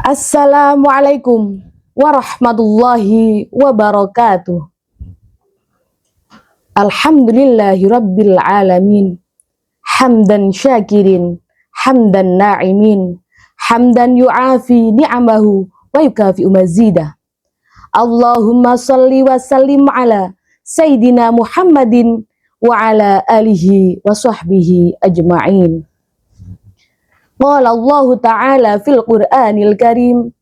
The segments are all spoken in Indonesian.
Assalamualaikum warahmatullahi wabarakatuh. Alhamdulillahi rabbil alamin. Hamdan syakirin, hamdan na'imin, hamdan yu'afi ni'amahu wa yukafi'u mazidah. Allahumma salli wa sallim ala Sayyidina Muhammadin wa ala alihi wa sahbihi ajma'in. Qala Allah Ta'ala fil Qur'anil Karim,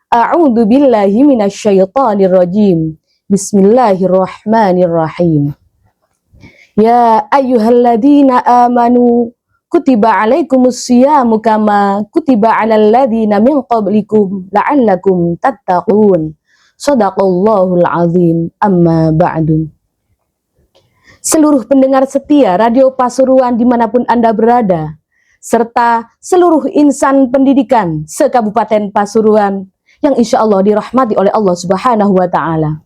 A'udzu billahi minasyaitonir rajim. Bismillahirrahmanirrahim. Ya ayyuhalladzina amanu kutiba alaikumus syiyamu kama kutiba alal ladzina min qablikum la'allakum tattaqun. Shadaqallahul azim. Amma ba'du. Seluruh pendengar setia Radio Pasuruan dimanapun Anda berada, serta seluruh insan pendidikan se-Kabupaten Pasuruan yang insya Allah dirahmati oleh Allah Subhanahu wa Ta'ala.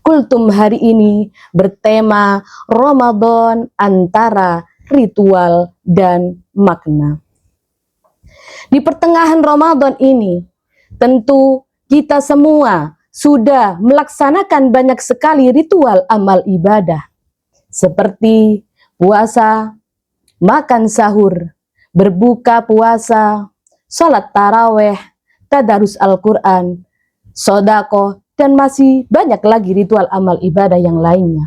Kultum hari ini bertema Ramadan antara ritual dan makna. Di pertengahan Ramadan ini, tentu kita semua sudah melaksanakan banyak sekali ritual amal ibadah, seperti puasa, makan sahur, berbuka puasa, sholat taraweh, tadarus Al-Quran, sodako, dan masih banyak lagi ritual amal ibadah yang lainnya.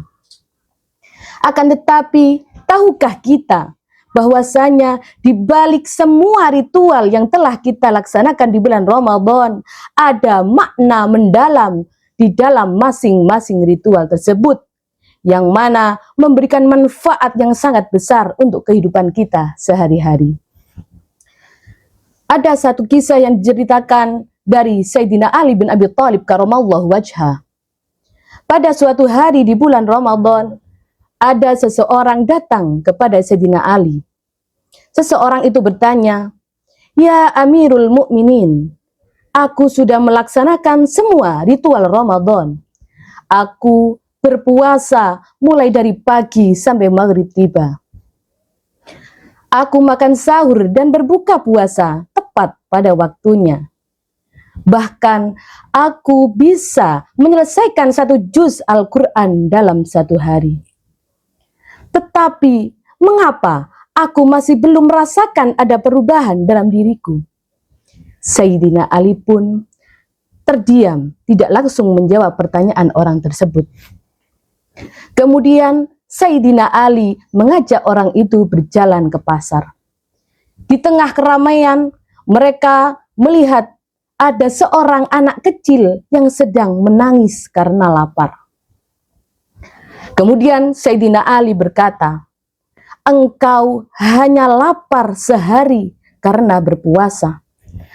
Akan tetapi, tahukah kita bahwasanya di balik semua ritual yang telah kita laksanakan di bulan Ramadan, ada makna mendalam di dalam masing-masing ritual tersebut, yang mana memberikan manfaat yang sangat besar untuk kehidupan kita sehari-hari. Ada satu kisah yang diceritakan dari Sayyidina Ali bin Abi Thalib karamallahu wajhah. Pada suatu hari di bulan Ramadan, ada seseorang datang kepada Sayyidina Ali. Seseorang itu bertanya, "Ya Amirul Mukminin, aku sudah melaksanakan semua ritual Ramadan. Aku berpuasa mulai dari pagi sampai maghrib tiba. Aku makan sahur dan berbuka puasa tepat pada waktunya. Bahkan aku bisa menyelesaikan 1 juz Al-Quran dalam 1 hari. Tetapi mengapa aku masih belum merasakan ada perubahan dalam diriku?" Sayyidina Ali pun terdiam, tidak langsung menjawab pertanyaan orang tersebut. Kemudian Sayyidina Ali mengajak orang itu berjalan ke pasar. Di tengah keramaian, mereka melihat ada seorang anak kecil yang sedang menangis karena lapar. Kemudian Sayyidina Ali berkata, "Engkau hanya lapar sehari karena berpuasa.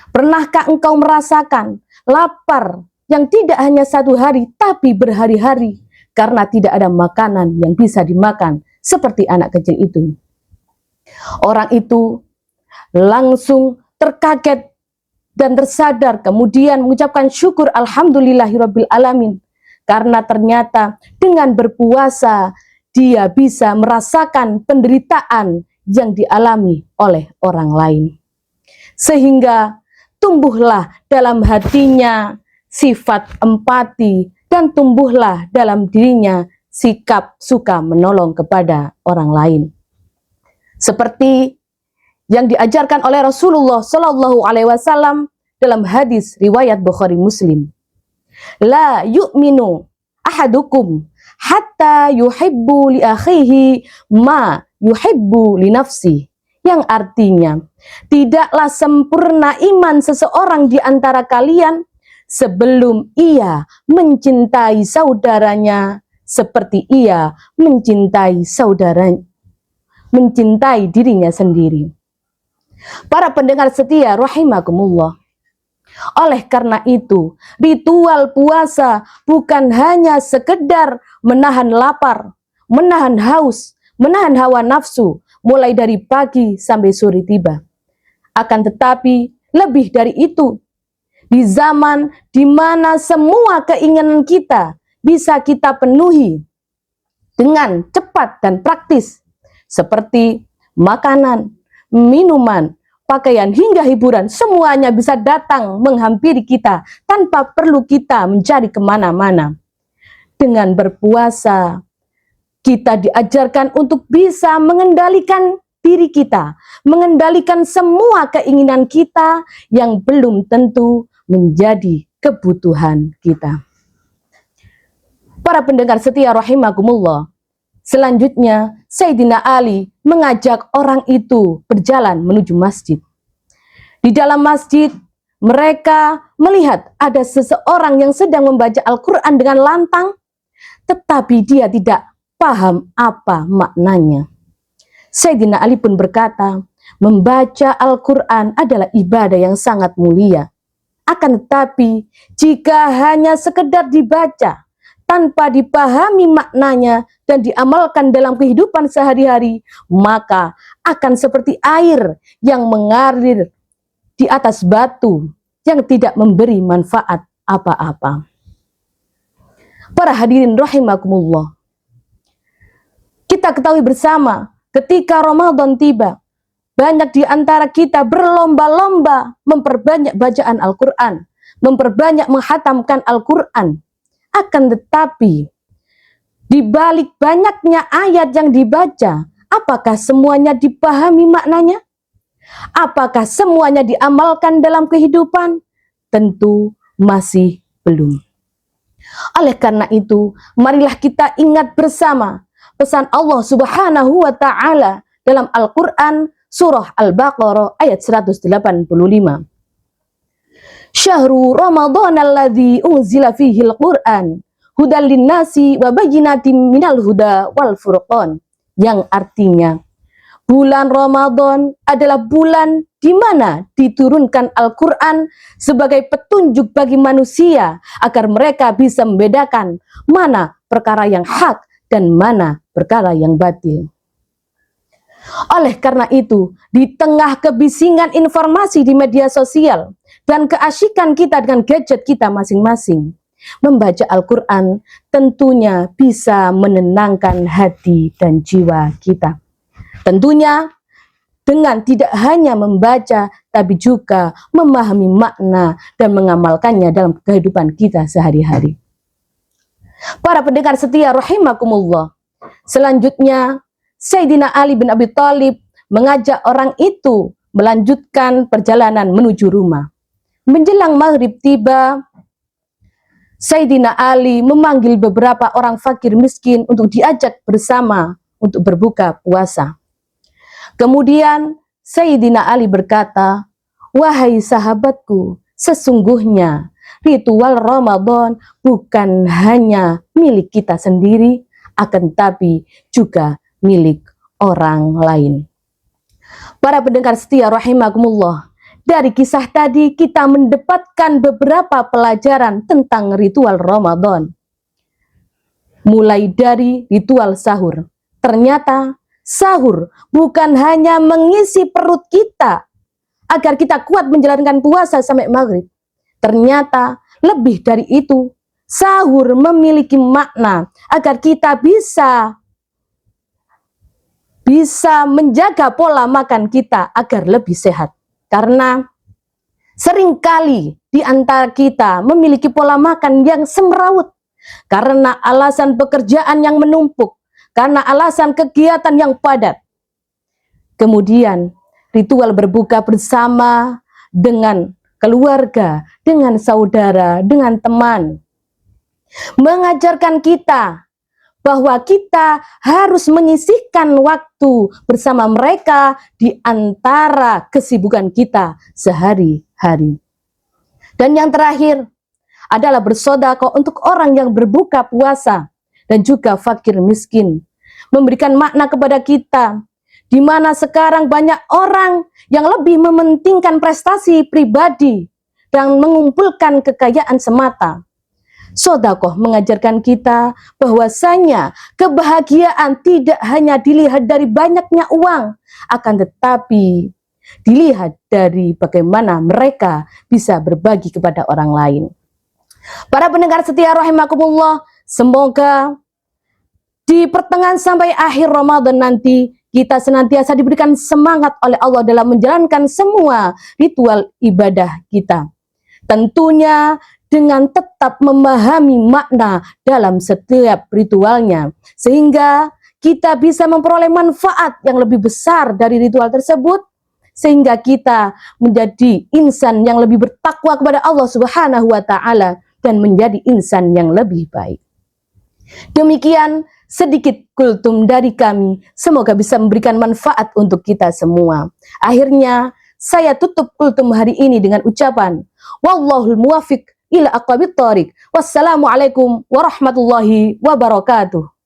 Pernahkah engkau merasakan lapar yang tidak hanya 1 hari tapi berhari-hari karena tidak ada makanan yang bisa dimakan seperti anak kecil itu?" Orang itu langsung terkaget dan tersadar, kemudian mengucapkan syukur alhamdulillahirabbil alamin, karena ternyata dengan berpuasa dia bisa merasakan penderitaan yang dialami oleh orang lain, sehingga tumbuhlah dalam hatinya sifat empati dan tumbuhlah dalam dirinya sikap suka menolong kepada orang lain, seperti yang diajarkan oleh Rasulullah Shallallahu Alaihi Wasallam dalam hadis riwayat Bukhari Muslim. La yu'minu ahadukum hatta yuhibbu li akhihi ma yuhibbu li nafsi, yang artinya tidaklah sempurna iman seseorang di antara kalian sebelum ia mencintai saudaranya seperti ia mencintai dirinya sendiri. Para pendengar setia rahimakumullah, oleh karena itu ritual puasa bukan hanya sekedar menahan lapar, menahan haus, menahan hawa nafsu mulai dari pagi sampai sore tiba. Akan tetapi lebih dari itu, di zaman di mana semua keinginan kita bisa kita penuhi dengan cepat dan praktis, seperti makanan, minuman, pakaian hingga hiburan, semuanya bisa datang menghampiri kita tanpa perlu kita mencari kemana-mana. Dengan berpuasa, kita diajarkan untuk bisa mengendalikan diri kita, mengendalikan semua keinginan kita yang belum tentu menjadi kebutuhan kita. Para pendengar setia rahimakumullah, selanjutnya Sayyidina Ali mengajak orang itu berjalan menuju masjid. Di dalam masjid, mereka melihat ada seseorang yang sedang membaca Al-Quran dengan lantang, tetapi dia tidak paham apa maknanya. Sayyidina Ali pun berkata, membaca Al-Quran adalah ibadah yang sangat mulia. Akan tetapi, jika hanya sekedar dibaca, tanpa dipahami maknanya dan diamalkan dalam kehidupan sehari-hari, maka akan seperti air yang mengalir di atas batu yang tidak memberi manfaat apa-apa. Para hadirin rahimakumullah, kita ketahui bersama ketika Ramadan tiba, banyak di antara kita berlomba-lomba memperbanyak bacaan Al-Quran, memperbanyak menghatamkan Al-Quran. Akan tetapi, di balik banyaknya ayat yang dibaca, apakah semuanya dipahami maknanya? Apakah semuanya diamalkan dalam kehidupan? Tentu masih belum. Oleh karena itu, marilah kita ingat bersama pesan Allah Subhanahu wa Ta'ala dalam Al-Quran surah Al-Baqarah ayat 185. Syahrul Ramadan alladzi unzila fihi al-Qur'an hudal linnasi wa bayyinatin minal huda wal furqan, yang artinya bulan Ramadan adalah bulan di mana diturunkan Al-Quran sebagai petunjuk bagi manusia agar mereka bisa membedakan mana perkara yang hak dan mana perkara yang batil. Oleh karena itu, di tengah kebisingan informasi di media sosial dan keasyikan kita dengan gadget kita masing-masing, membaca Al-Quran tentunya bisa menenangkan hati dan jiwa kita. Tentunya dengan tidak hanya membaca, tapi juga memahami makna dan mengamalkannya dalam kehidupan kita sehari-hari. Para pendengar setia rahimakumullah, selanjutnya Sayyidina Ali bin Abi Thalib mengajak orang itu melanjutkan perjalanan menuju rumah. Menjelang maghrib tiba, Sayyidina Ali memanggil beberapa orang fakir miskin untuk diajak bersama untuk berbuka puasa. Kemudian Sayyidina Ali berkata, wahai sahabatku, sesungguhnya ritual Ramadan bukan hanya milik kita sendiri, akan tapi juga milik orang lain. Para pendengar setia rahimakumullah, dari kisah tadi kita mendapatkan beberapa pelajaran tentang ritual Ramadan. Mulai dari ritual sahur. Ternyata sahur bukan hanya mengisi perut kita agar kita kuat menjalankan puasa sampai maghrib. Ternyata lebih dari itu, sahur memiliki makna agar kita bisa menjaga pola makan kita agar lebih sehat. Karena seringkali di antara kita memiliki pola makan yang semrawut karena alasan pekerjaan yang menumpuk, karena alasan kegiatan yang padat. Kemudian ritual berbuka bersama dengan keluarga, dengan saudara, dengan teman, mengajarkan kita bahwa kita harus menyisihkan waktu bersama mereka di antara kesibukan kita sehari-hari. Dan yang terakhir adalah bersedekah untuk orang yang berbuka puasa dan juga fakir miskin. Memberikan makna kepada kita, di mana sekarang banyak orang yang lebih mementingkan prestasi pribadi dan mengumpulkan kekayaan semata. Sedekah mengajarkan kita bahwasanya kebahagiaan tidak hanya dilihat dari banyaknya uang, akan tetapi dilihat dari bagaimana mereka bisa berbagi kepada orang lain. Para pendengar setia rahimakumullah, semoga di pertengahan sampai akhir Ramadan nanti kita senantiasa diberikan semangat oleh Allah dalam menjalankan semua ritual ibadah kita. Tentunya dengan tetap memahami makna dalam setiap ritualnya, sehingga kita bisa memperoleh manfaat yang lebih besar dari ritual tersebut, sehingga kita menjadi insan yang lebih bertakwa kepada Allah Subhanahu wa Ta'ala dan menjadi insan yang lebih baik. Demikian sedikit kultum dari kami, semoga bisa memberikan manfaat untuk kita semua. Akhirnya saya tutup kultum hari ini dengan ucapan wallahul muwafiq ila aqwamit thoriq. Wassalamualaikum warahmatullahi wabarakatuh.